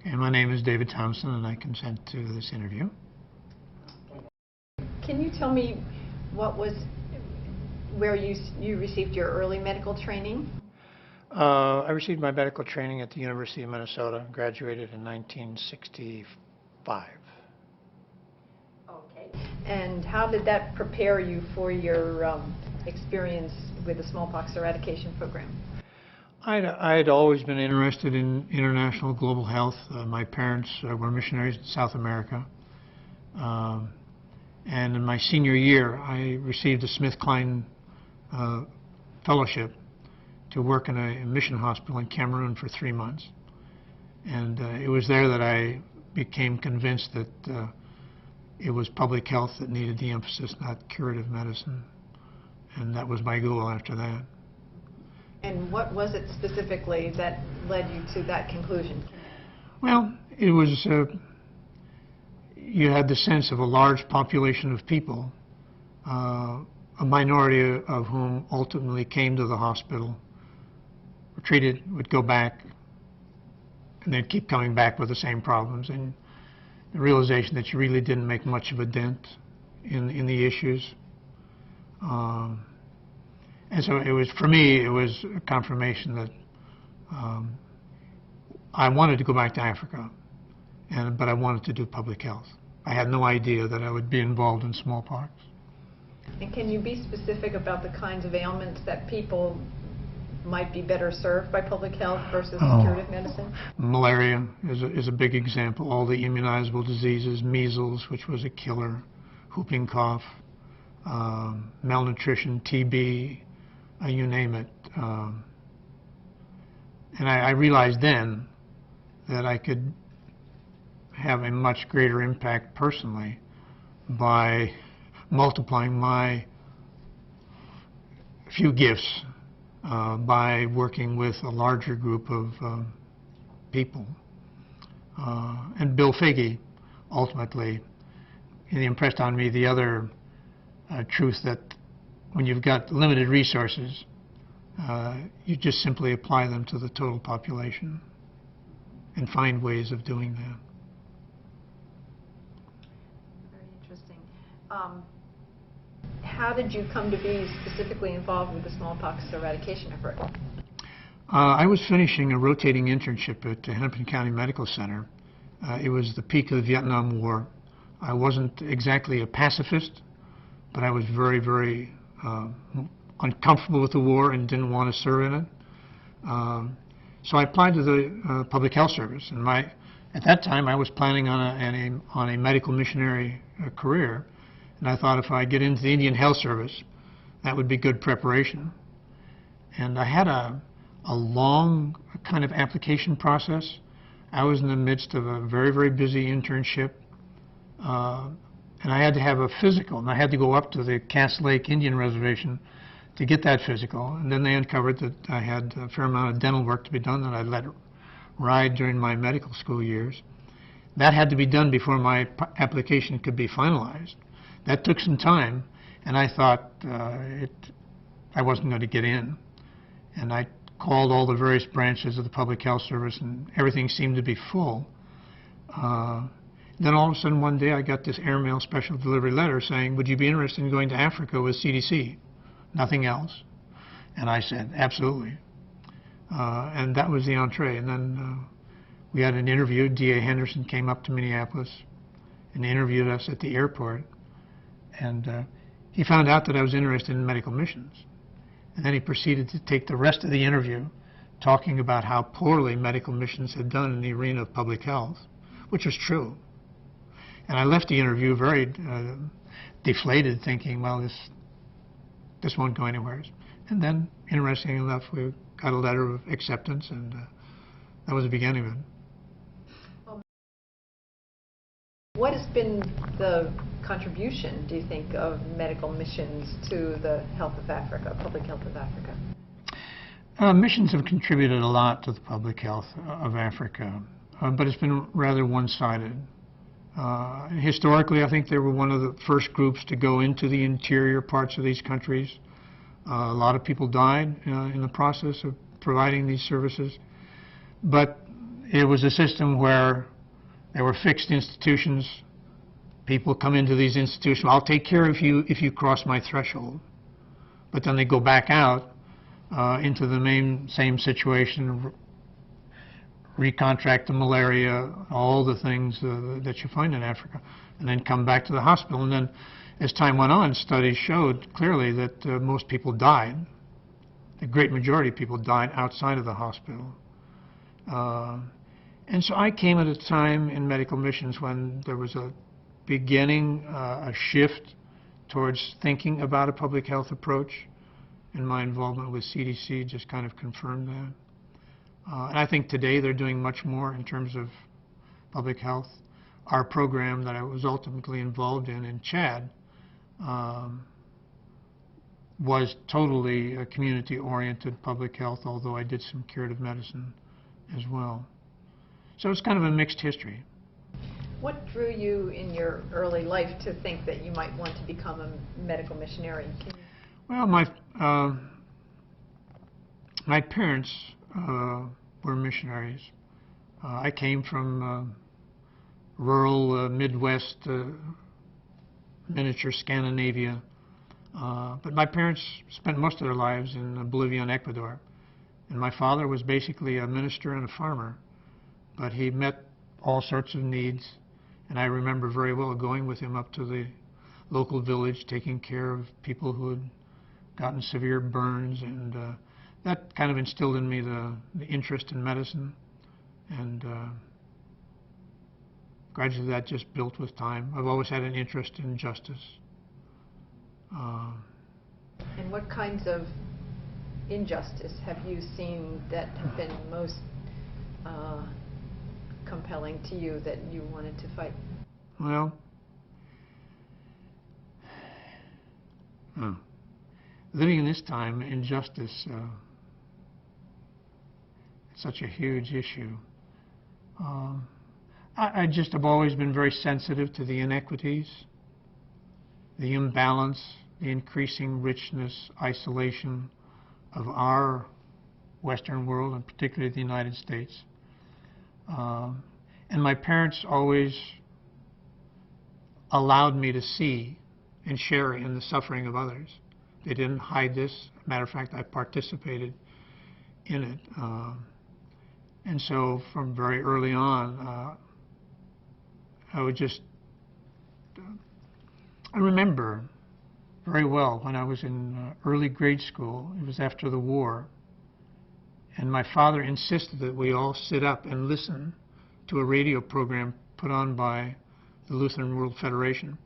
And my name is David Thompson, and I consent to this interview. Can you tell me where you received your early medical training? I received my medical training at the University of Minnesota, graduated in 1965. Okay. And how did that prepare you for your experience with the Smallpox Eradication Program? I'd always been interested in international global health. My parents were missionaries in South America. And in my senior year, I received a Smith-Kline fellowship to work in a mission hospital in Cameroon for 3 months. And it was there that I became convinced that it was public health that needed the emphasis, not curative medicine. And that was my goal after that. And what was it specifically that led you to that conclusion? Well, it was, you had the sense of a large population of people, a minority of whom ultimately came to the hospital, were treated, would go back, and they'd keep coming back with the same problems. And the realization that you really didn't make much of a dent in the issues. And so it was, for me, it was a confirmation that I wanted to go back to Africa, but I wanted to do public health. I had no idea that I would be involved in smallpox. And can you be specific about the kinds of ailments that people might be better served by public health versus curative medicine? Malaria is a big example. All the immunizable diseases, measles, which was a killer, whooping cough, malnutrition, TB, you name it. And I realized then that I could have a much greater impact personally by multiplying my few gifts by working with a larger group of people. And Bill Figge, ultimately, he impressed on me the other truth that when you've got limited resources, you just simply apply them to the total population and find ways of doing that. Very interesting. How did you come to be specifically involved with the smallpox eradication effort? I was finishing a rotating internship at the Hennepin County Medical Center. It was the peak of the Vietnam War. I wasn't exactly a pacifist, but I was very, very uncomfortable with the war and didn't want to serve in it. So I applied to the Public Health Service, and at that time I was planning on a medical missionary career, and I thought if I get into the Indian Health Service, that would be good preparation. And I had a long kind of application process. I was in the midst of a very, very busy internship, and I had to have a physical, and I had to go up to the Cass Lake Indian Reservation to get that physical. And then they uncovered that I had a fair amount of dental work to be done that I'd let ride during my medical school years. That had to be done before my application could be finalized. That took some time, and I thought I wasn't going to get in. And I called all the various branches of the Public Health Service, and everything seemed to be full. Then all of a sudden one day I got this airmail special delivery letter saying, would you be interested in going to Africa with CDC? Nothing else. And I said, absolutely. And that was the entree. And then we had an interview. D.A. Henderson came up to Minneapolis and interviewed us at the airport. And he found out that I was interested in medical missions. And then he proceeded to take the rest of the interview talking about how poorly medical missions had done in the arena of public health, which was true. And I left the interview very deflated, thinking, well, this won't go anywhere. And then, interestingly enough, we got a letter of acceptance, and that was the beginning of it. What has been the contribution, do you think, of medical missions to the health of Africa, public health of Africa? Missions have contributed a lot to the public health of Africa, but it's been rather one-sided. Historically, I think they were one of the first groups to go into the interior parts of these countries. A lot of people died in the process of providing these services. But it was a system where there were fixed institutions. People come into these institutions, I'll take care of you if you cross my threshold. But then they go back out into the same situation, recontract the malaria, all the things that you find in Africa, and then come back to the hospital. And then as time went on, studies showed clearly that most people died. The great majority of people died outside of the hospital. And so I came at a time in medical missions when there was a beginning, a shift towards thinking about a public health approach, and my involvement with CDC just kind of confirmed that. And I think today they're doing much more in terms of public health. Our program that I was ultimately involved in Chad, was totally a community-oriented public health, although I did some curative medicine as well. So it's kind of a mixed history. What drew you in your early life to think that you might want to become a medical missionary? Well, my parents were missionaries. I came from rural Midwest, miniature Scandinavia, but my parents spent most of their lives in Bolivia and Ecuador. And my father was basically a minister and a farmer, but he met all sorts of needs. And I remember very well going with him up to the local village, taking care of people who had gotten severe burns, and that kind of instilled in me the interest in medicine, and gradually that just built with time. I've always had an interest in justice. And what kinds of injustice have you seen that have been most compelling to you that you wanted to fight? Well, living in this time, injustice, it's such a huge issue. I just have always been very sensitive to the inequities, the imbalance, the increasing richness, isolation of our Western world, and particularly the United States. And my parents always allowed me to see and share in the suffering of others. They didn't hide this. As a matter of fact, I participated in it. And so from very early on, I would just... I remember very well when I was in early grade school. It was after the war. And my father insisted that we all sit up and listen to a radio program put on by the Lutheran World Federation,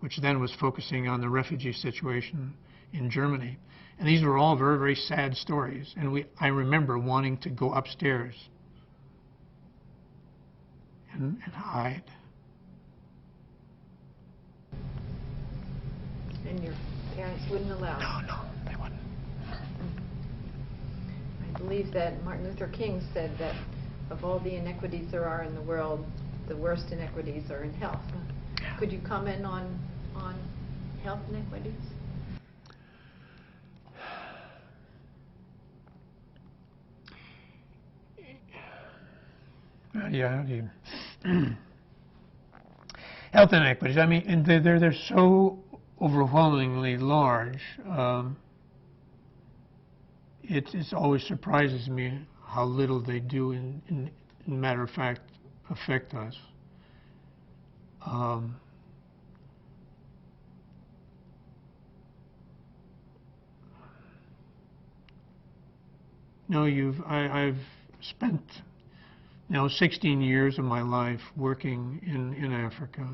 which then was focusing on the refugee situation in Germany. And these were all very, very sad stories. And I remember wanting to go upstairs and hide. And your parents wouldn't allow it? No, they wouldn't. I believe that Martin Luther King said that of all the inequities there are in the world, the worst inequities are in health. Could you comment on health inequities? Yeah, health inequities. I mean, and they're so overwhelmingly large. It always surprises me how little they do, in matter of fact, affect us. I've spent 16 years of my life working in Africa.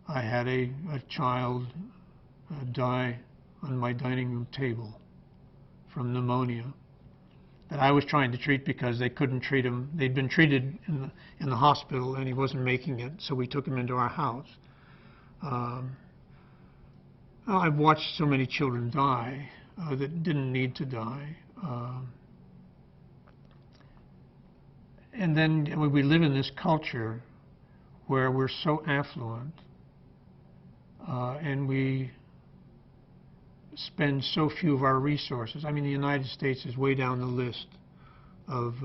I had a child die on my dining room table from pneumonia that I was trying to treat because they couldn't treat him. They'd been treated in the hospital and he wasn't making it, so we took him into our house. I've watched so many children die that didn't need to die. And then we live in this culture where we're so affluent and we spend so few of our resources. I mean, the United States is way down the list of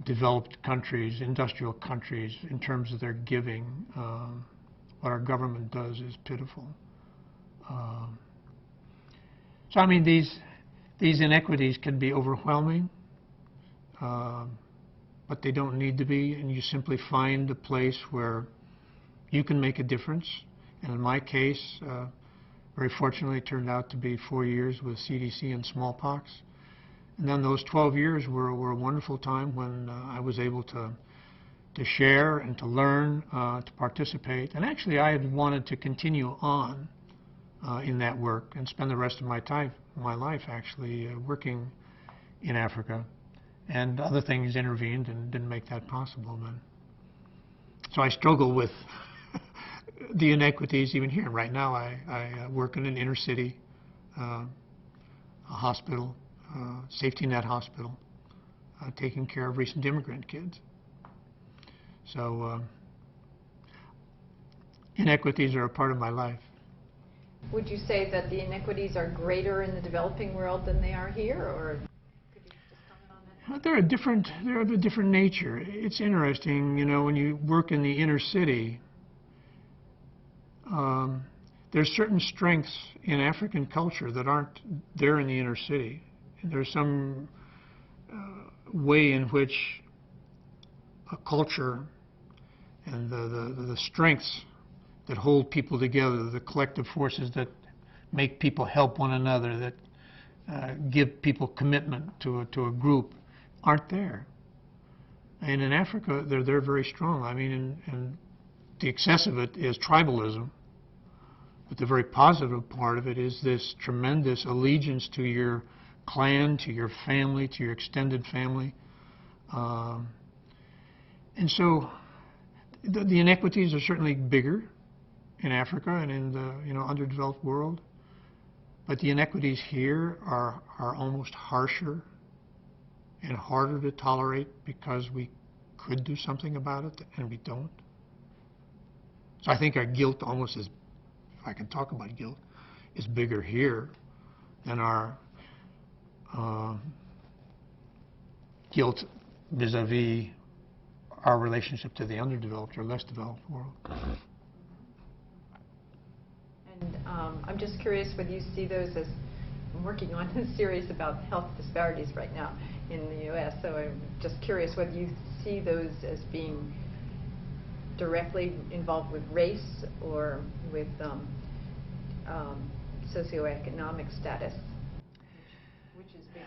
developed countries, industrial countries, in terms of their giving. What our government does is pitiful. So I mean, these inequities can be overwhelming, but they don't need to be, and you simply find a place where you can make a difference. And in my case, very fortunately, it turned out to be 4 years with CDC and smallpox. And then those 12 years were a wonderful time when I was able to share and to learn, to participate. And actually, I had wanted to continue on in that work and spend the rest of my life actually working in Africa. And other things intervened and didn't make that possible. So I struggle with the inequities even here. Right now, I work in an inner city, a hospital, safety net hospital, taking care of recent immigrant kids. So inequities are a part of my life. Would you say that the inequities are greater in the developing world than they are here, or could you just comment on that? They're of a different nature. It's interesting, you know, when you work in the inner city, there's certain strengths in African culture that aren't there in the inner city. There's some way in which a culture and the strengths that hold people together, the collective forces that make people help one another, that give people commitment to a group, aren't there. And in Africa, they're very strong. I mean, and the excess of it is tribalism, but the very positive part of it is this tremendous allegiance to your clan, to your family, to your extended family. And so the inequities are certainly bigger in Africa and in the underdeveloped world, but the inequities here are almost harsher and harder to tolerate because we could do something about it and we don't. So I think our guilt almost is, if I can talk about guilt, is bigger here than our guilt vis-a-vis our relationship to the underdeveloped or less developed world. And I'm just curious whether you see those as, I'm working on a series about health disparities right now in the U.S., so I'm just curious whether you see those as being directly involved with race or with socioeconomic status. Which is bigger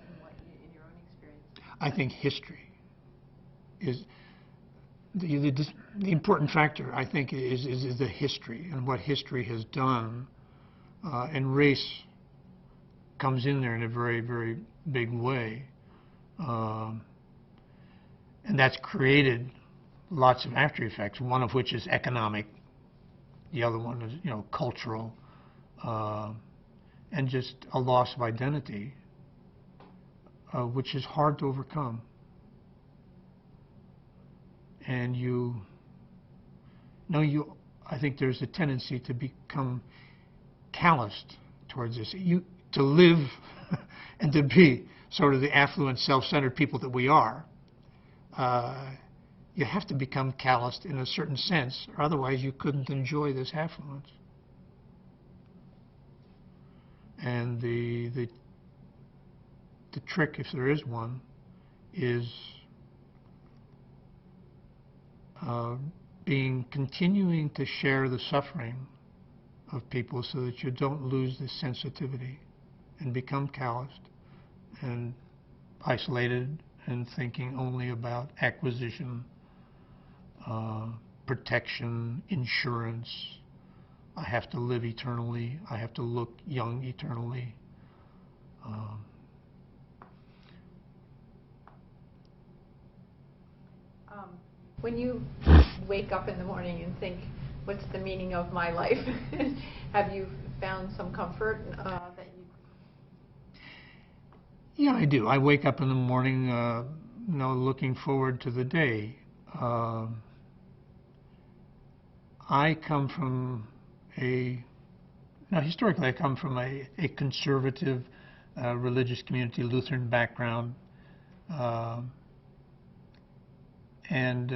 in your own experience? I think history is the important factor. I think is the history and what history has done, and race comes in there in a very, very big way, and that's created lots of after effects. One of which is economic. The other one is cultural, and just a loss of identity, which is hard to overcome. And I think there's a tendency to become calloused towards this. To live and to be sort of the affluent, self-centered people that we are, you have to become calloused in a certain sense, or otherwise you couldn't enjoy this affluence. And the trick, if there is one, is continuing to share the suffering of people so that you don't lose this sensitivity and become calloused and isolated and thinking only about acquisition, protection, insurance. I have to live eternally. I have to look young eternally. When you wake up in the morning and think, what's the meaning of my life? Have you found some comfort that you... Yeah, I do. I wake up in the morning looking forward to the day. I come from historically I come from a conservative religious community, Lutheran background. And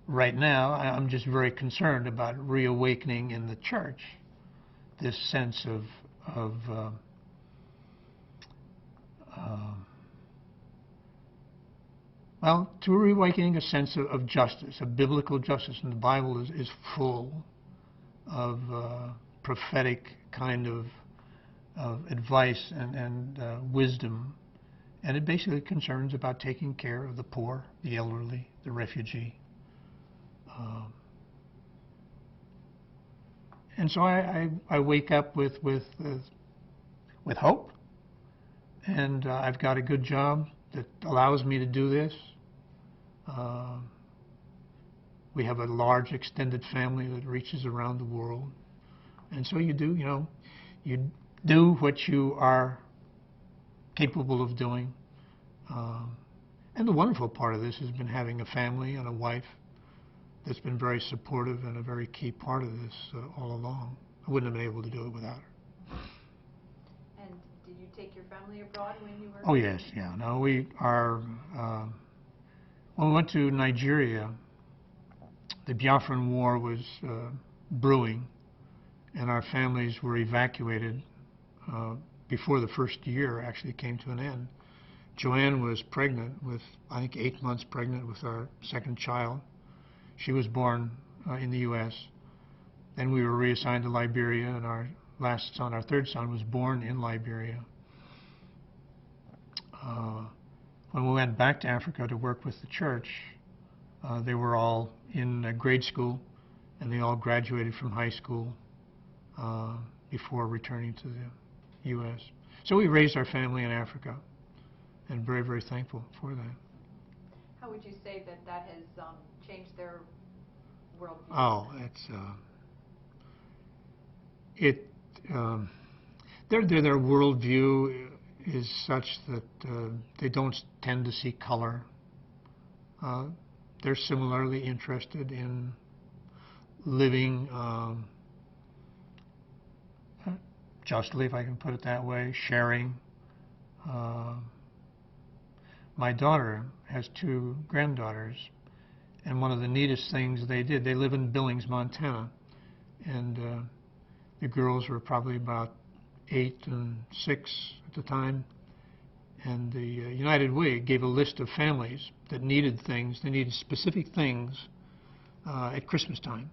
right now, I'm just very concerned about reawakening in the church this sense of well, to reawakening a sense of justice, of biblical justice. And the Bible is full of prophetic kind of advice and wisdom. And it basically concerns about taking care of the poor, the elderly, the refugee. And so I wake up with hope, and I've got a good job that allows me to do this. We have a large extended family that reaches around the world, and so you do what you are capable of doing. And the wonderful part of this has been having a family and a wife that's been very supportive and a very key part of this all along. I wouldn't have been able to do it without her. And did you take your family abroad when you were? Oh yes, yeah. No, we are. When we went to Nigeria, the Biafran War was brewing, and our families were evacuated before the first year actually came to an end. Joanne was pregnant with, I think, 8 months pregnant with our second child. She was born in the U.S. Then we were reassigned to Liberia, and our last son, our third son, was born in Liberia. When we went back to Africa to work with the church, they were all in grade school, and they all graduated from high school before returning to the U.S. So we raised our family in Africa, and very, very thankful for that. How would you say that has changed their worldview? Oh, their worldview is such that they don't tend to see color. They're similarly interested in living justly, if I can put it that way, sharing. My daughter has 2 granddaughters, and one of the neatest things they did, they live in Billings, Montana, and the girls were probably about 8 and 6 at the time, and the United Way gave a list of families that needed things, they needed specific things at Christmas time.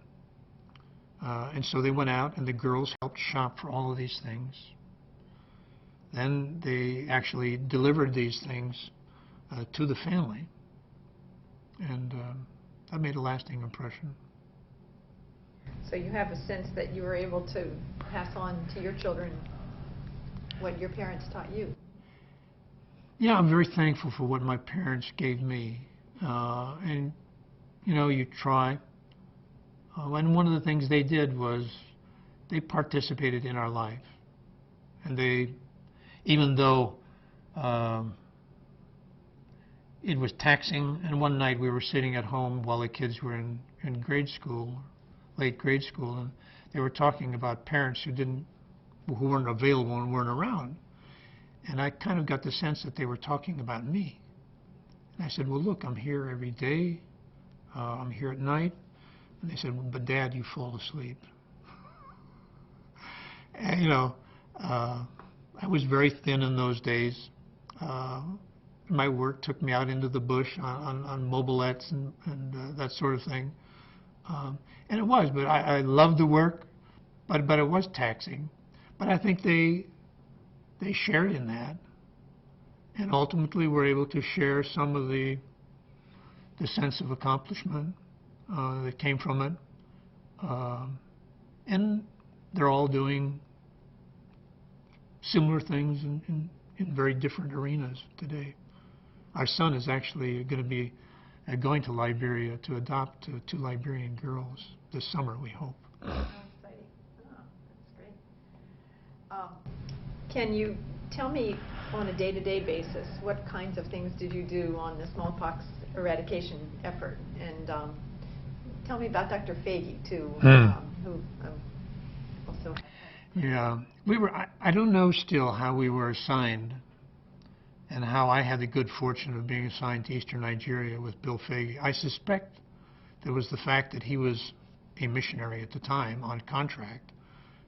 And so they went out, and the girls helped shop for all of these things. Then they actually delivered these things to the family, and that made a lasting impression. So you have a sense that you were able to pass on to your children what your parents taught you. Yeah, I'm very thankful for what my parents gave me. And, you try. And one of the things they did was they participated in our life. And they, even though it was taxing, and one night we were sitting at home while the kids were in grade school, late grade school, and they were talking about parents who weren't available and weren't around. And I kind of got the sense that they were talking about me. And I said, well, look, I'm here every day. I'm here at night. And they said, well, but Dad, you fall asleep. And, I was very thin in those days. My work took me out into the bush on mobilettes and that sort of thing. And it was, but I loved the work, but it was taxing. But I think they shared in that, and ultimately were able to share some of the sense of accomplishment that came from it. And they're all doing similar things in very different arenas today. Our son is actually going to be going to Liberia to adopt 2 Liberian girls this summer, we hope. Oh, exciting. Oh, that's great. Can you tell me on a day-to-day basis what kinds of things did you do on the smallpox eradication effort? And tell me about Dr. Fahey, too, who also... Yeah, I don't know still how we were assigned and how I had the good fortune of being assigned to Eastern Nigeria with Bill Fagey. I suspect there was the fact that he was a missionary at the time on contract,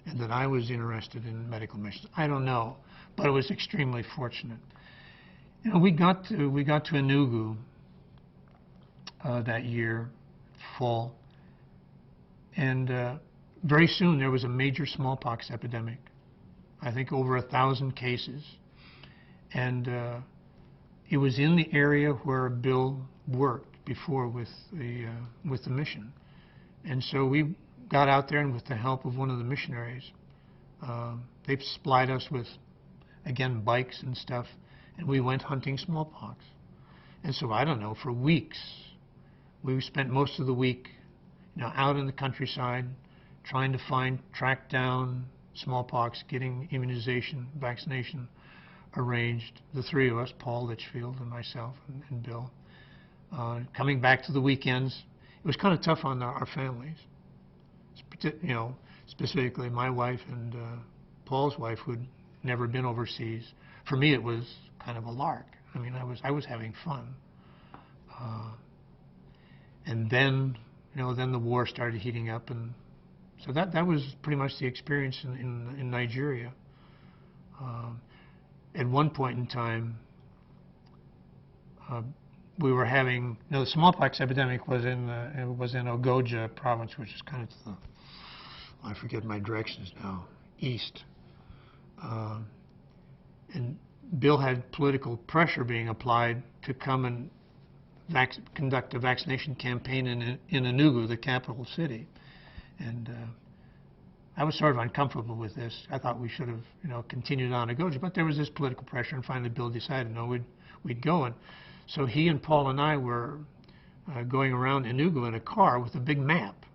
and that I was interested in medical missions. I don't know, but it was extremely fortunate. You know, we got to Enugu that year, fall, and very soon there was a major smallpox epidemic. I think over 1,000 cases, and it was in the area where Bill worked before with the mission, and so we got out there, and with the help of one of the missionaries, they supplied us with, again, bikes and stuff, and we went hunting smallpox. And so, I don't know, for weeks, we spent most of the week, you know, out in the countryside, trying to track down smallpox, getting immunization, vaccination arranged. The three of us, Paul Litchfield and myself and Bill, coming back to the weekends. It was kind of tough on our families. You know, specifically my wife and Paul's wife, who'd never been overseas. For me, it was kind of a lark. I mean, I was having fun. And then, you know, then the war started heating up, and so that was pretty much the experience in Nigeria. At one point in time, we were having, you know, the smallpox epidemic was in Ogoja province, which is kind of to the, I forget my directions now, east. And Bill had political pressure being applied to come and conduct a vaccination campaign in Enugu, the capital city. And I was sort of uncomfortable with this. I thought we should have, you know, continued on Ogoja, but there was this political pressure, and finally Bill decided, no, we'd go. And so he and Paul and I were going around Enugu in a car with a big map,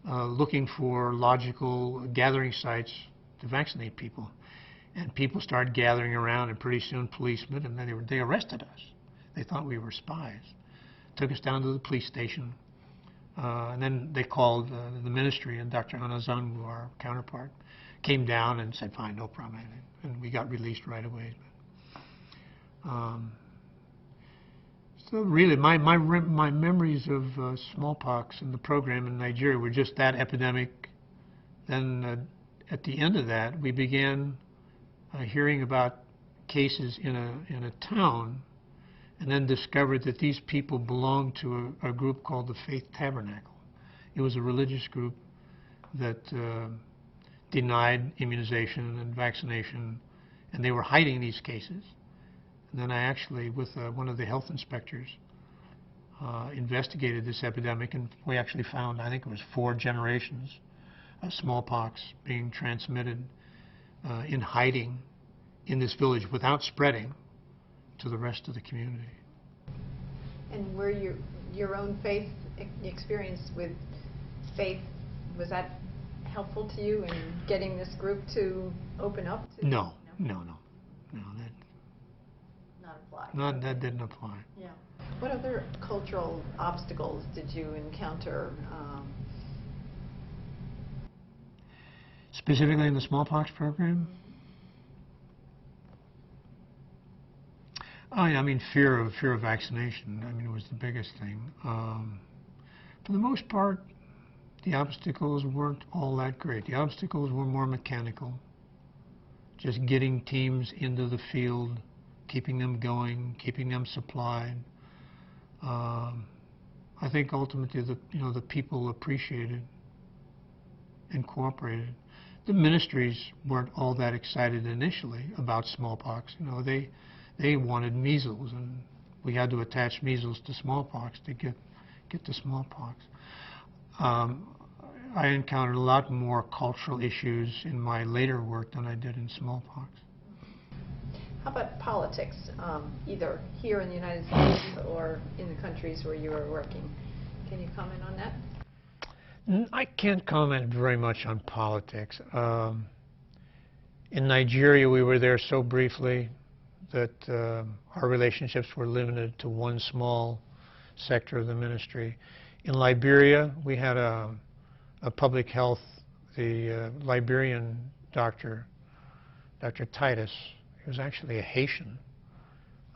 looking for logical gathering sites to vaccinate people. And people started gathering around, and pretty soon policemen, and then they arrested us. They thought we were spies. Took us down to the police station, and then they called the ministry, and Dr. Anazangu, our counterpart, came down and said, fine, no problem, and we got released right away. So really, my memories of smallpox and the program in Nigeria were just that epidemic. Then at the end of that, we began hearing about cases in a town, and then discovered that these people belonged to a group called the Faith Tabernacle. It was a religious group that denied immunization and vaccination, and they were hiding these cases. And then I actually, with one of the health inspectors, investigated this epidemic, and we actually found, I think it was 4 generations of smallpox being transmitted in hiding in this village without spreading to the rest of the community. And were your own faith experience with faith, was that helpful to you in getting this group to open up? No, that not apply. That didn't apply. Yeah. What other cultural obstacles did you encounter? Specifically in the smallpox program? Oh, yeah, I mean, fear of vaccination. I mean, it was the biggest thing. For the most part, the obstacles weren't all that great. The obstacles were more mechanical. Just getting teams into the field, keeping them going, keeping them supplied. I think ultimately the people appreciated and cooperated. The ministries weren't all that excited initially about smallpox. You know, they wanted measles, and we had to attach measles to smallpox to get the smallpox. I encountered a lot more cultural issues in my later work than I did in smallpox. How about politics, either here in the United States or in the countries where you were working? Can you comment on that? I can't comment very much on politics. In Nigeria, we were there so briefly that our relationships were limited to one small sector of the ministry. In Liberia, we had a public health, the Liberian doctor, Dr. Titus. He was actually a Haitian,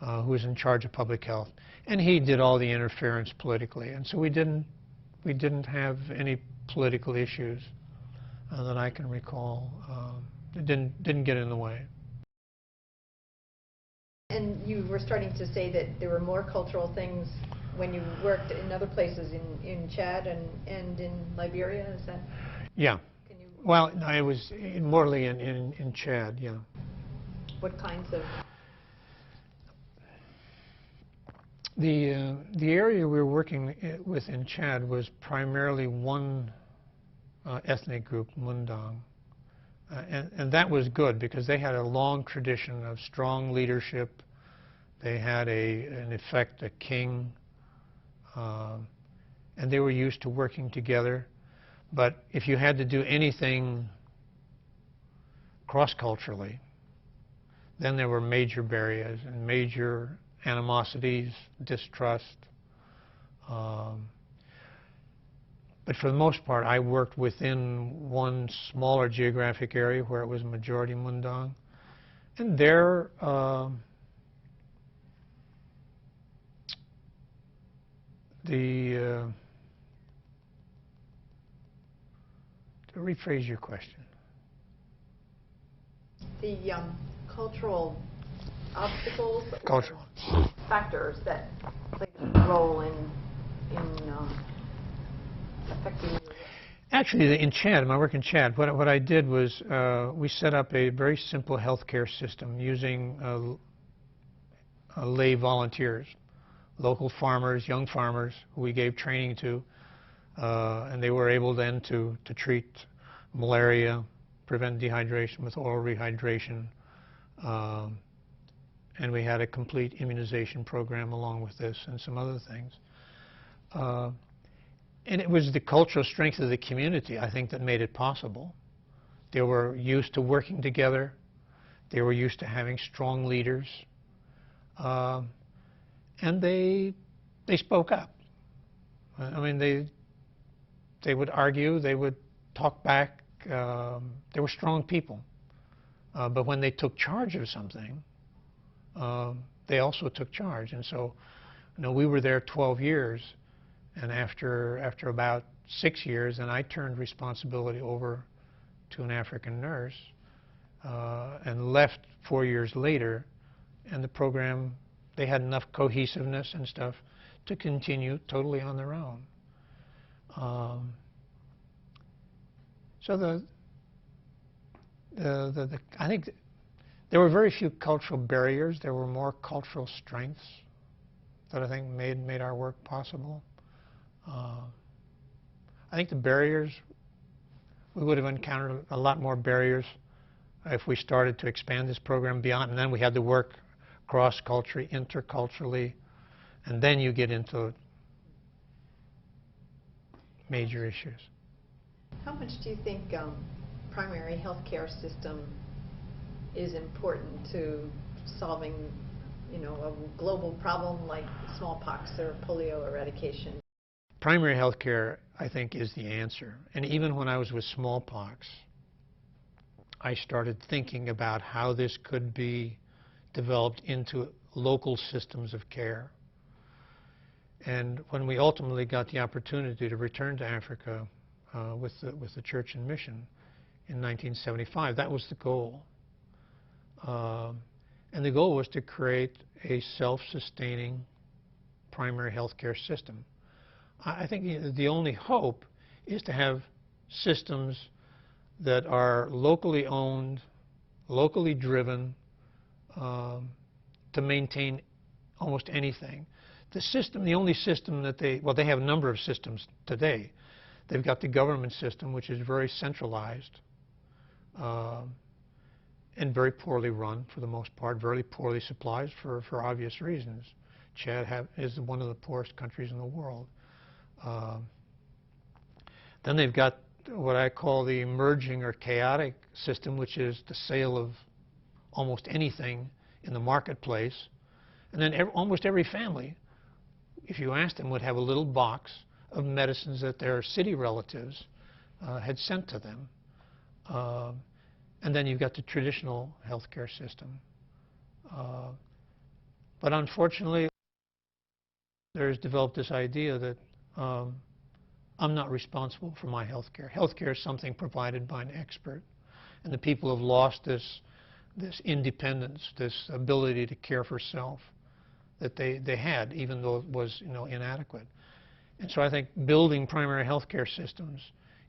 who was in charge of public health, and he did all the interference politically, and so we didn't have any political issues that I can recall. It didn't get in the way. And you were starting to say that there were more cultural things when you worked in other places in Chad and in Liberia, is that? Yeah. Can you, Well, I was morely in Chad, yeah. what kinds of? The area we were working with in Chad was primarily one ethnic group, Mundang. And that was good because they had a long tradition of strong leadership. They had, in effect, a king, and they were used to working together. But if you had to do anything cross-culturally, then there were major barriers and major animosities, distrust. But for the most part, I worked within one smaller geographic area where it was majority Mundang. And there, to rephrase your question. The cultural obstacles Cultural or factors that played a role in affecting you? Actually, in Chad, my work in Chad, what I did was we set up a very simple healthcare system using lay volunteers, local farmers, young farmers, who we gave training to, and they were able then to treat malaria, prevent dehydration with oral rehydration, and we had a complete immunization program along with this and some other things. And it was the cultural strength of the community, I think, that made it possible. They were used to working together. They were used to having strong leaders. And they spoke up. I mean, they would argue, they would talk back. They were strong people. But when they took charge of something, they also took charge. And so, we were there 12 years. And after about 6 years, and I turned responsibility over to an African nurse and left 4 years later. And the program, they had enough cohesiveness and stuff to continue totally on their own. So I think there were very few cultural barriers. There were more cultural strengths that I think made our work possible. I think the barriers, we would have encountered a lot more barriers if we started to expand this program beyond, and then we had to work cross-culturally, interculturally, and then you get into major issues. How much do you think primary health care system is important to solving, a global problem like smallpox or polio eradication? Primary health care, I think, is the answer. And even when I was with smallpox, I started thinking about how this could be developed into local systems of care. And when we ultimately got the opportunity to return to Africa with the church and mission in 1975, that was the goal. And the goal was to create a self-sustaining primary health care system. I think the only hope is to have systems that are locally owned, locally driven, to maintain almost anything. The only system that they have a number of systems today. They've got the government system, which is very centralized and very poorly run for the most part, very poorly supplied for obvious reasons. Chad is one of the poorest countries in the world. Then they've got what I call the emerging or chaotic system, which is the sale of almost anything in the marketplace. And then almost every family, if you asked them, would have a little box of medicines that their city relatives had sent to them. And then you've got the traditional healthcare system. But unfortunately, there's developed this idea that I'm not responsible for my health care. Health care is something provided by an expert. And the people have lost this independence, this ability to care for self that they had, even though it was inadequate. And so I think building primary health care systems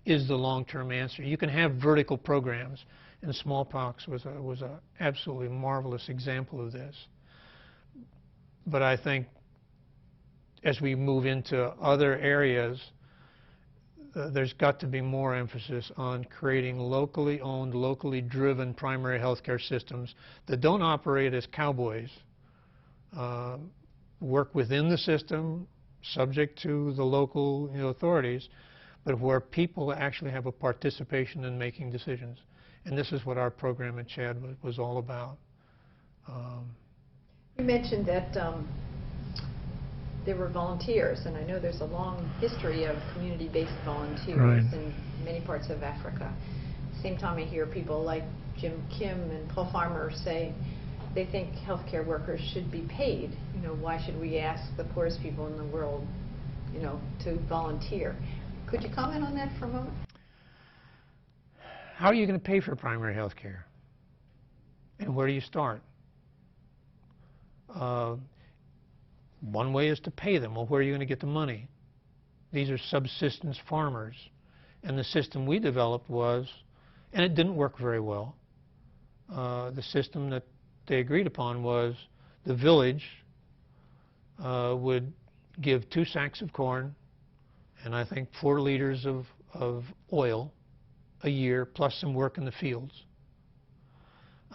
is the long-term answer. You can have vertical programs, and smallpox was an absolutely marvelous example of this. But I think as we move into other areas, there's got to be more emphasis on creating locally owned, locally driven primary health care systems that don't operate as cowboys, work within the system, subject to the local authorities, but where people actually have a participation in making decisions. And this is what our program at Chad was all about. You mentioned that there were volunteers, and I know there's a long history of community-based volunteers in many parts of Africa. At the same time, I hear people like Jim Kim and Paul Farmer say they think healthcare workers should be paid. Why should we ask the poorest people in the world, to volunteer? Could you comment on that for a moment? How are you going to pay for primary health care? And where do you start? One way is to pay them. Well, where are you going to get the money? These are subsistence farmers. And the system we developed was, and it didn't work very well, the system that they agreed upon was the village would give 2 sacks of corn and I think 4 liters of oil a year, plus some work in the fields.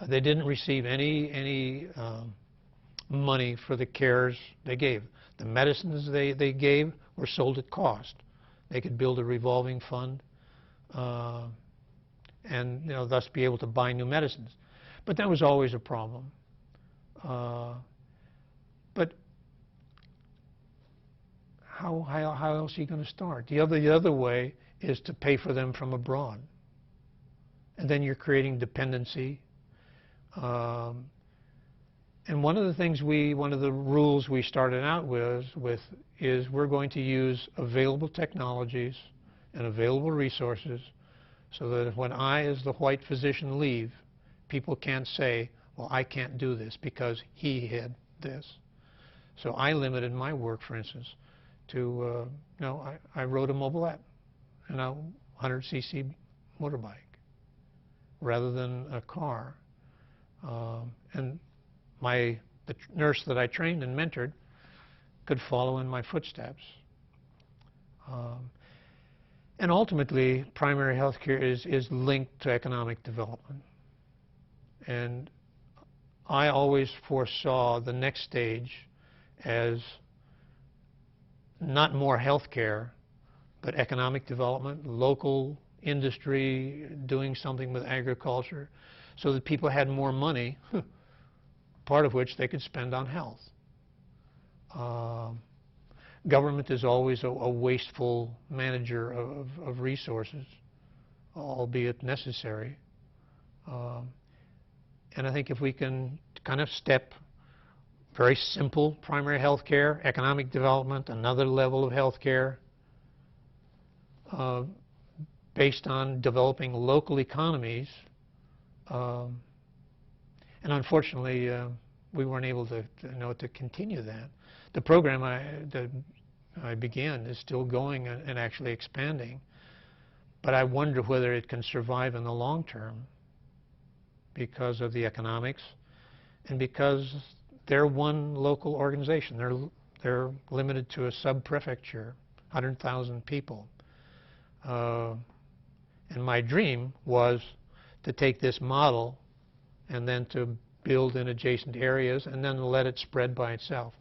They didn't receive any money for the cares they gave. The medicines they gave were sold at cost. They could build a revolving fund and thus be able to buy new medicines. But that was always a problem. But how else are you going to start? The other way is to pay for them from abroad. And then you're creating dependency. And one of the rules we started out with is we're going to use available technologies and available resources so that when I, as the white physician, leave, people can't say, well, I can't do this because he had this. So I limited my work, for instance, to, I rode a mobilette, 100cc motorbike, rather than a car. And the nurse that I trained and mentored could follow in my footsteps. And ultimately, primary health care is linked to economic development. And I always foresaw the next stage as not more health care, but economic development, local industry doing something with agriculture, so that people had more money, part of which they could spend on health. Government is always a wasteful manager of resources, albeit necessary. And I think if we can kind of step very simple primary health care, economic development, another level of health care, based on developing local economies, and unfortunately, we weren't able to continue that. The program that I began is still going and actually expanding, but I wonder whether it can survive in the long term because of the economics and because they're one local organization. They're limited to a sub-prefecture, 100,000 people. And my dream was to take this model and then to build in adjacent areas and then let it spread by itself.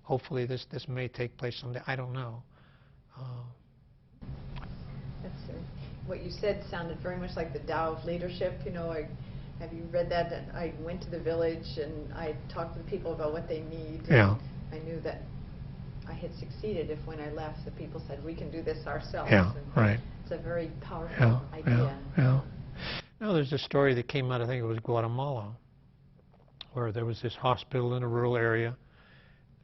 Hopefully this may take place someday. I don't know. What you said sounded very much like the Tao of leadership. Have you read that? I went to the village and I talked to the people about what they need. Yeah. I knew that I had succeeded if when I left the people said, we can do this ourselves. Yeah, and right. It's a very powerful idea. Yeah. No, there's a story that came out, I think it was Guatemala, where there was this hospital in a rural area,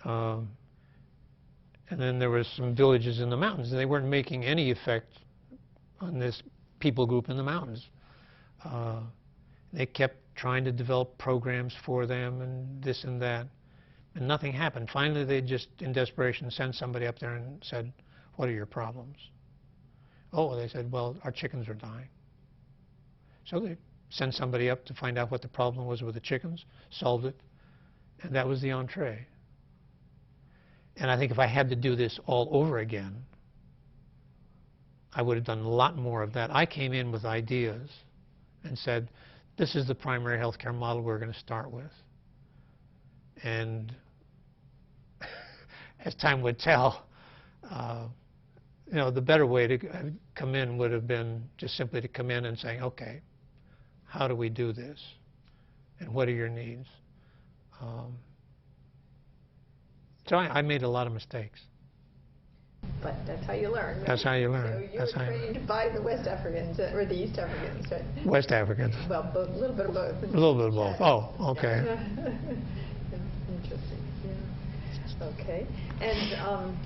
And then there was some villages in the mountains, and they weren't making any effect on this people group in the mountains. They kept trying to develop programs for them and this and that, and nothing happened. Finally, they just, in desperation, sent somebody up there and said, "What are your problems?" Oh, they said, "Well, our chickens are dying." So they sent somebody up to find out what the problem was with the chickens, solved it, and that was the entree. And I think if I had to do this all over again, I would have done a lot more of that. I came in with ideas and said, this is the primary health care model we're going to start with. And as time would tell, you know, the better way to come in would have been just simply to come in and say, okay, how do we do this? And what are your needs? So I made a lot of mistakes. But that's how you learn, right? That's how you learn. So you were trained by the West Africans, or the East Africans, right? West Africans. Well, a little bit of both. A little bit of both. Oh, okay. Yeah. Interesting. Yeah. Okay. And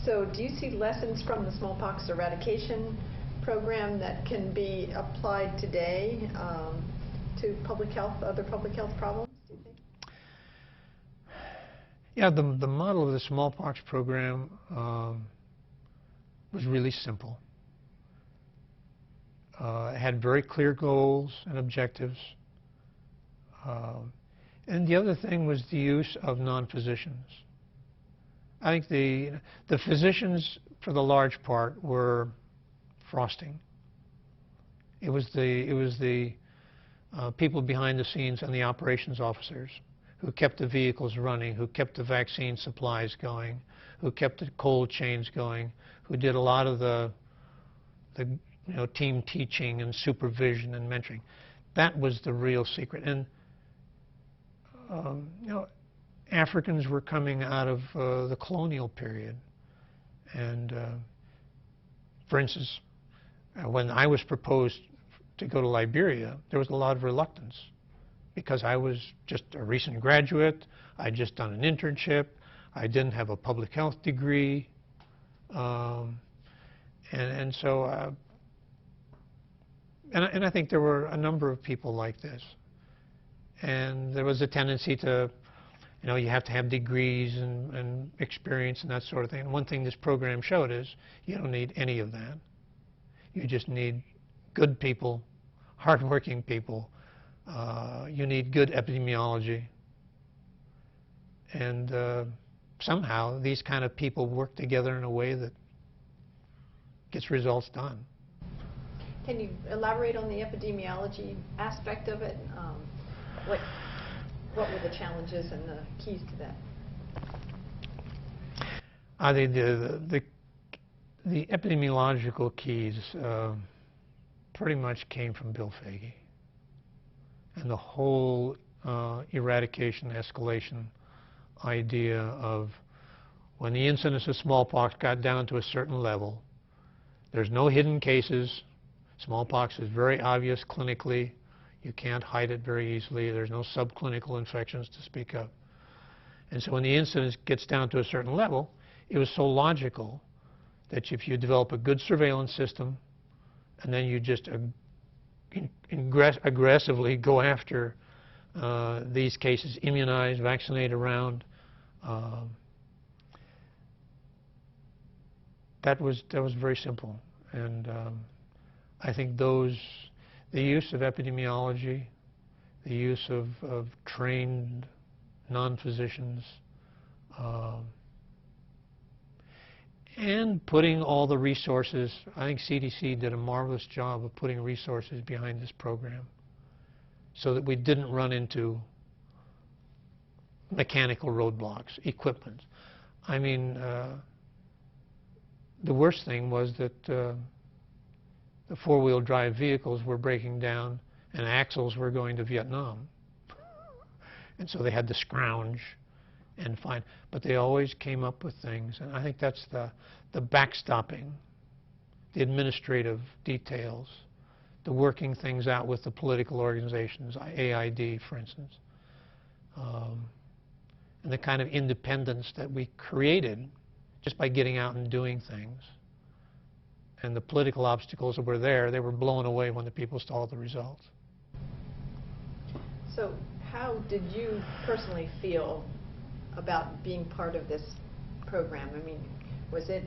so do you see lessons from the Smallpox Eradication Program that can be applied today to public health, other public health problems, do you think? Yeah, the model of the smallpox program was really simple. It had very clear goals and objectives. And the other thing was the use of non-physicians. I think the physicians, for the large part, were frosting. It was the people behind the scenes and the operations officers who kept the vehicles running, who kept the vaccine supplies going, who kept the cold chains going, who did a lot of the team teaching and supervision and mentoring. That was the real secret. And Africans were coming out of the colonial period, and for instance, when I was proposed to go to Liberia, there was a lot of reluctance because I was just a recent graduate. I'd just done an internship. I didn't have a public health degree, and so I think there were a number of people like this, and there was a tendency to, you have to have degrees and experience and that sort of thing. And one thing this program showed is you don't need any of that. You just need good people, hardworking people. You need good epidemiology. And somehow these kind of people work together in a way that gets results done. Can you elaborate on the epidemiology aspect of it? What were the challenges and the keys to that? I think the epidemiological keys pretty much came from Bill Foege. And the whole eradication escalation idea of when the incidence of smallpox got down to a certain level, there's no hidden cases. Smallpox is very obvious clinically. You can't hide it very easily. There's no subclinical infections to speak of. And so when the incidence gets down to a certain level, it was so logical that if you develop a good surveillance system and then you just aggressively go after these cases, immunize, vaccinate around, that was very simple. And I think the use of epidemiology, the use of trained non-physicians, and putting all the resources. I think CDC did a marvelous job of putting resources behind this program so that we didn't run into mechanical roadblocks, equipment. I mean, the worst thing was that the four-wheel drive vehicles were breaking down and axles were going to Vietnam. And so they had to scrounge and find, but they always came up with things. And I think that's the backstopping, the administrative details, the working things out with the political organizations, AID, for instance. and the kind of independence that we created just by getting out and doing things. And the political obstacles that were there, they were blown away when the people saw the results. So how did you personally feel about being part of this program? I mean, was it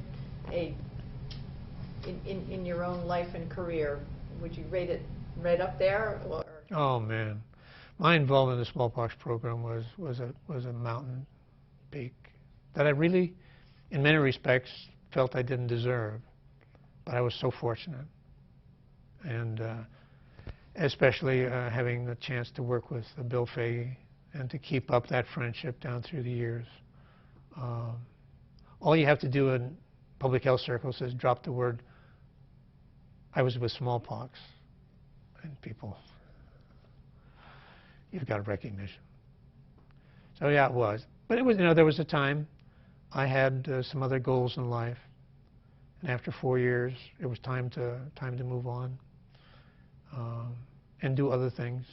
in your own life and career, would you rate it right up there? Or? Oh man, my involvement in the smallpox program was a mountain peak that I really, in many respects, felt I didn't deserve, but I was so fortunate, and especially having the chance to work with Bill Fahey and to keep up that friendship down through the years. All you have to do in public health circles is drop the word, I was with smallpox, and people, you've got recognition. So yeah, it was. But it was, you know, there was a time I had some other goals in life, and after 4 years, it was time to move on and do other things.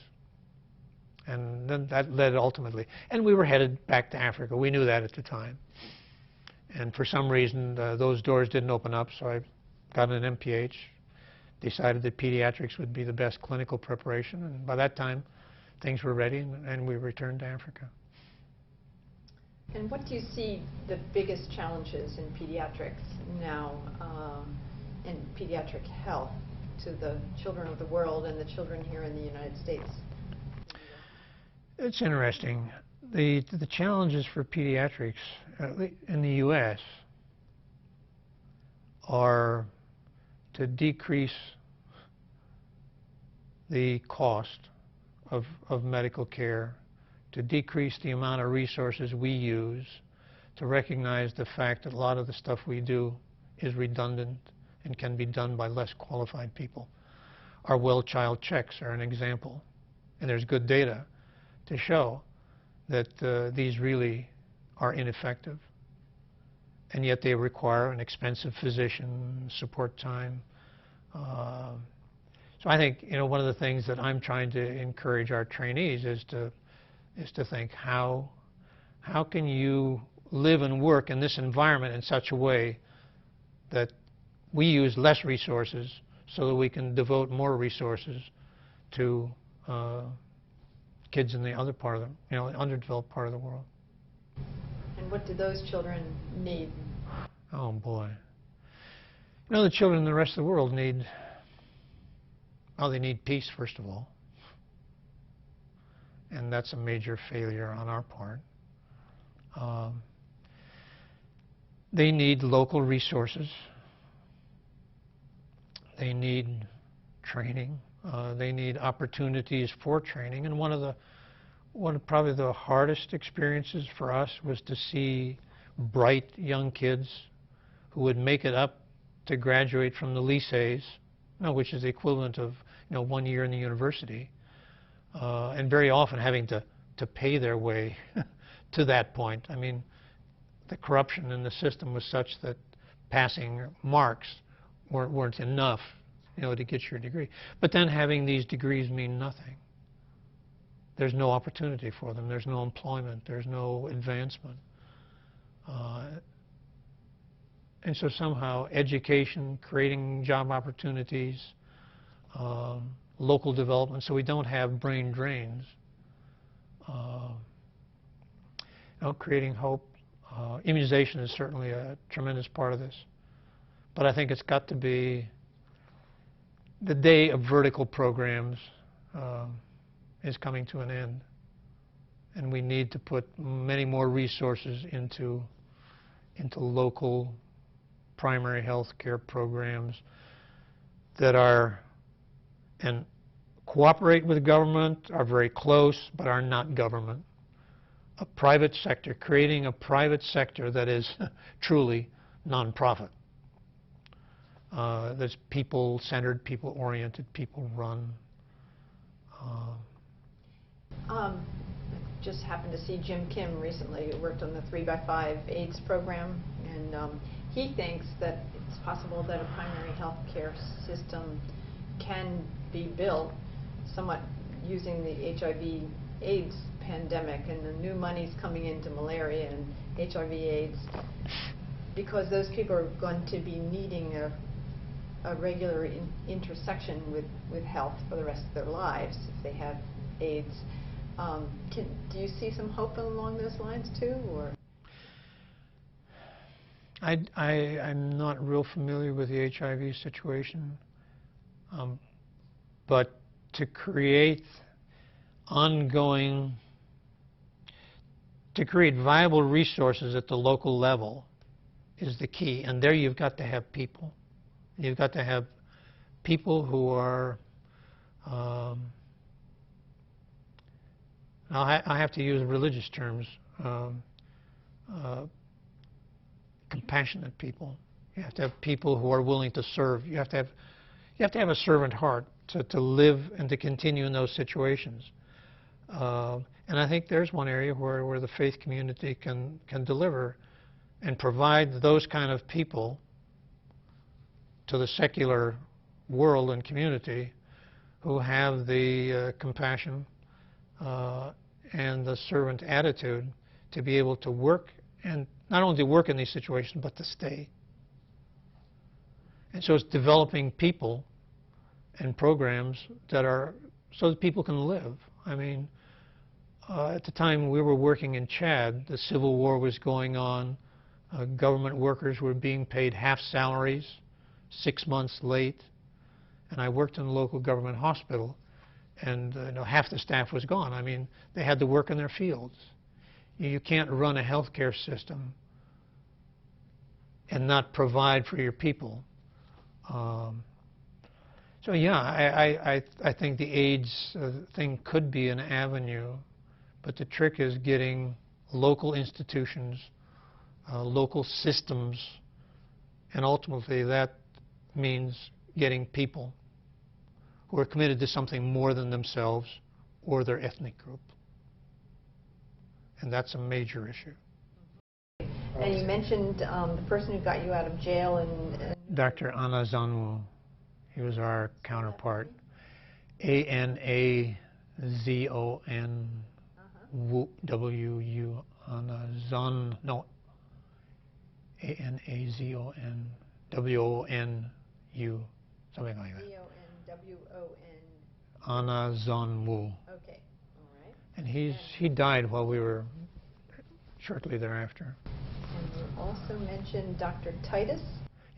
And then that led ultimately, and we were headed back to Africa. We knew that at the time. And for some reason, those doors didn't open up, so I got an MPH, decided that pediatrics would be the best clinical preparation, and by that time, things were ready, and we returned to Africa. And what do you see the biggest challenges in pediatrics now, in pediatric health, to the children of the world and the children here in the United States? It's interesting. The challenges for pediatrics in the U.S. are to decrease the cost of medical care, to decrease the amount of resources we use, to recognize the fact that a lot of the stuff we do is redundant and can be done by less qualified people. Our well child checks are an example, and there's good data to show that these really are ineffective, and yet they require an expensive physician support time. So I think, you know, one of the things that I'm trying to encourage our trainees is to think, how can you live and work in this environment in such a way that we use less resources so that we can devote more resources to kids in the other part of the, you know, underdeveloped part of the world. And what do those children need? Oh boy. You know, the children in the rest of the world need, well, they need peace, first of all. And that's a major failure on our part. They need local resources. They need training. They need opportunities for training. And one of probably the hardest experiences for us was to see bright young kids who would make it up to graduate from the lycées, which is the equivalent of 1 year in the university, and very often having to pay their way to that point. I mean, the corruption in the system was such that passing marks weren't enough, to get your degree. But then having these degrees mean nothing. There's no opportunity for them. There's no employment. There's no advancement. And so somehow education, creating job opportunities, local development, so we don't have brain drains, creating hope. Immunization is certainly a tremendous part of this. But I think it's got to be the day of vertical programs is coming to an end. And we need to put many more resources into local primary health care programs that are and cooperate with government, are very close, but are not government. A private sector, creating a private sector that is truly nonprofit. That's people-centered, people-oriented, people-run. Just happened to see Jim Kim recently, who worked on the 3x5 AIDS program, and he thinks that it's possible that a primary health care system can be built somewhat using the HIV/AIDS pandemic and the new money's coming into malaria and HIV/AIDS, because those people are going to be needing a regular intersection with health for the rest of their lives if they have AIDS. Do you see some hope along those lines too, or? I'm not real familiar with the HIV situation, but to create viable resources at the local level is the key, and there you've got to have people. You've got to have people who are, I have to use religious terms, compassionate people. You have to have people who are willing to serve. You have to have a servant heart to live and to continue in those situations. And I think there's one area where the faith community can deliver and provide those kind of people to the secular world and community who have the compassion and the servant attitude to be able to work, and not only to work in these situations, but to stay. And so it's developing people and programs that are so that people can live. I mean, at the time we were working in Chad, the civil war was going on. Government workers were being paid half salaries, 6 months late. And I worked in a local government hospital, and half the staff was gone. I mean, they had to work in their fields. You can't run a healthcare system and not provide for your people. So yeah, I think the AIDS thing could be an avenue, but the trick is getting local institutions, local systems, and ultimately that means getting people who are committed to something more than themselves or their ethnic group. And that's a major issue. And you mentioned the person who got you out of jail and Dr. Anazanwu. He was our counterpart. A-N-A-Z-O-N-W-U. A-N-A-Z-O-N-W-O-N-U. Something like that. Z-O-N-W-O-N. Anazanwu. Okay. All right. And he died while we were shortly thereafter. And you also mentioned Dr. Titus.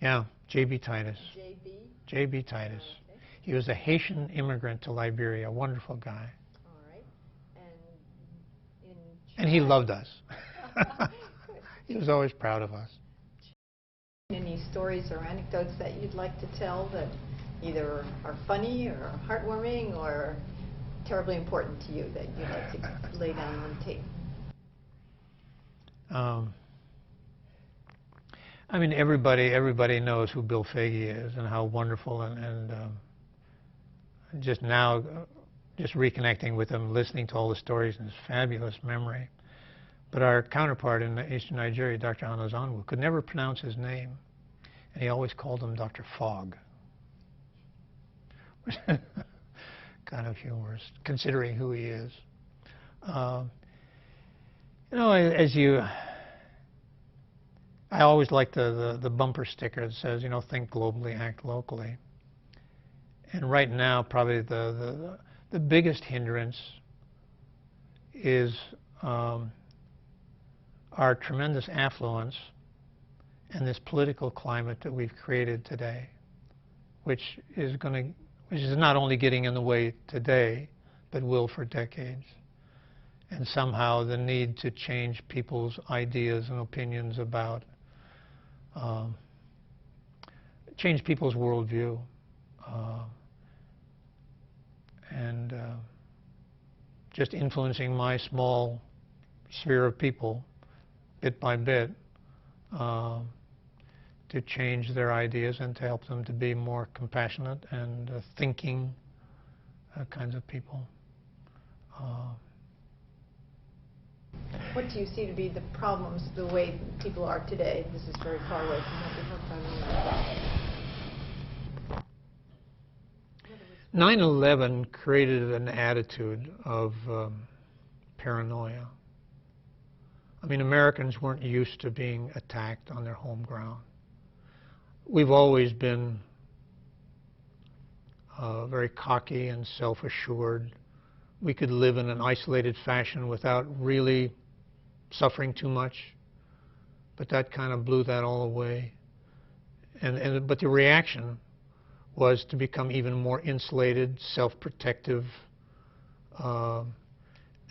Yeah, J.B. Titus. J.B. J.B. Titus. Okay. He was a Haitian immigrant to Liberia, a wonderful guy. All right. And he loved us. He was always proud of us. Any stories or anecdotes that you'd like to tell that either are funny or heartwarming or terribly important to you that you'd like to lay down on tape? I mean, everybody knows who Bill Foege is and how wonderful, and just now, just reconnecting with him, listening to all the stories and his fabulous memory. But our counterpart in Eastern Nigeria, Dr. Anazanwu, could never pronounce his name, and he always called him Dr. Fogg. Kind of humorous, considering who he is. I always like the bumper sticker that says, think globally, act locally. And right now, probably the biggest hindrance is our tremendous affluence and this political climate that we've created today, which is not only getting in the way today, but will for decades. And somehow the need to change people's ideas and opinions about, change people's worldview, and just influencing my small sphere of people bit by bit to change their ideas and to help them to be more compassionate and thinking kinds of people. What do you see to be the problems, the way people are today? This is very far away from what we heard from you. 9/11 created an attitude of paranoia. I mean, Americans weren't used to being attacked on their home ground. We've always been very cocky and self-assured. We could live in an isolated fashion without really suffering too much, but that kind of blew that all away. But the reaction was to become even more insulated, self-protective, and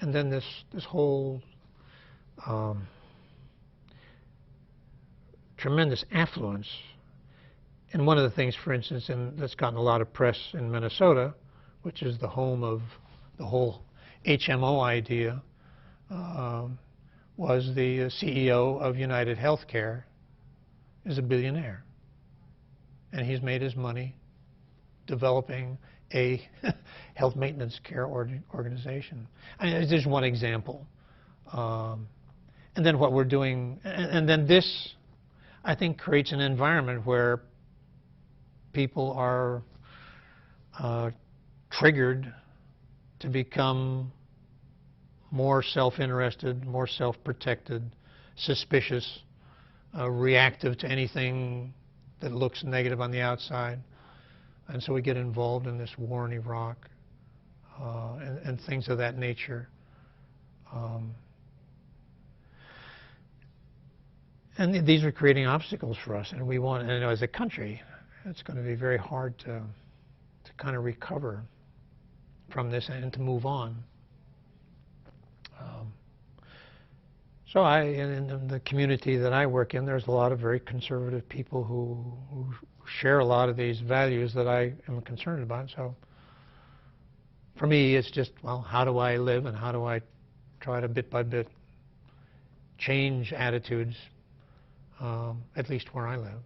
then this whole tremendous affluence. And one of the things, for instance, that's gotten a lot of press in Minnesota, which is the home of the whole HMO idea, was the CEO of United Healthcare is a billionaire. And he's made his money developing a health maintenance care organization. I mean, it's just one example. And then what we're doing, and then this, I think, creates an environment where people are triggered to become more self-interested, more self-protected, suspicious, reactive to anything that looks negative on the outside. And so we get involved in this war in Iraq and things of that nature. And these are creating obstacles for us, and we want, and as a country, it's going to be very hard to kind of recover from this and to move on. So in the community that I work in, there's a lot of very conservative people who share a lot of these values that I am concerned about. So for me, it's just, well, how do I live and how do I try to bit by bit change attitudes, at least where I live.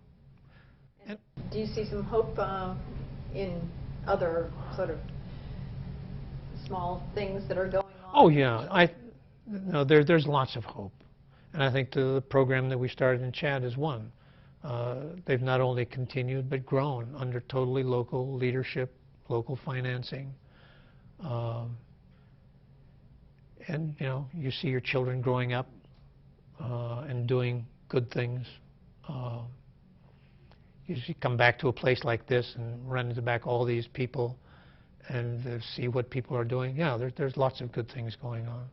And do you see some hope in other sort of small things that are going on? Oh yeah, no, there's lots of hope, and I think the program that we started in Chad is one. They've not only continued but grown under totally local leadership, local financing, and you know, you see your children growing up and doing good things. You come back to a place like this and run into back all these people and see what people are doing. Yeah, there's lots of good things going on.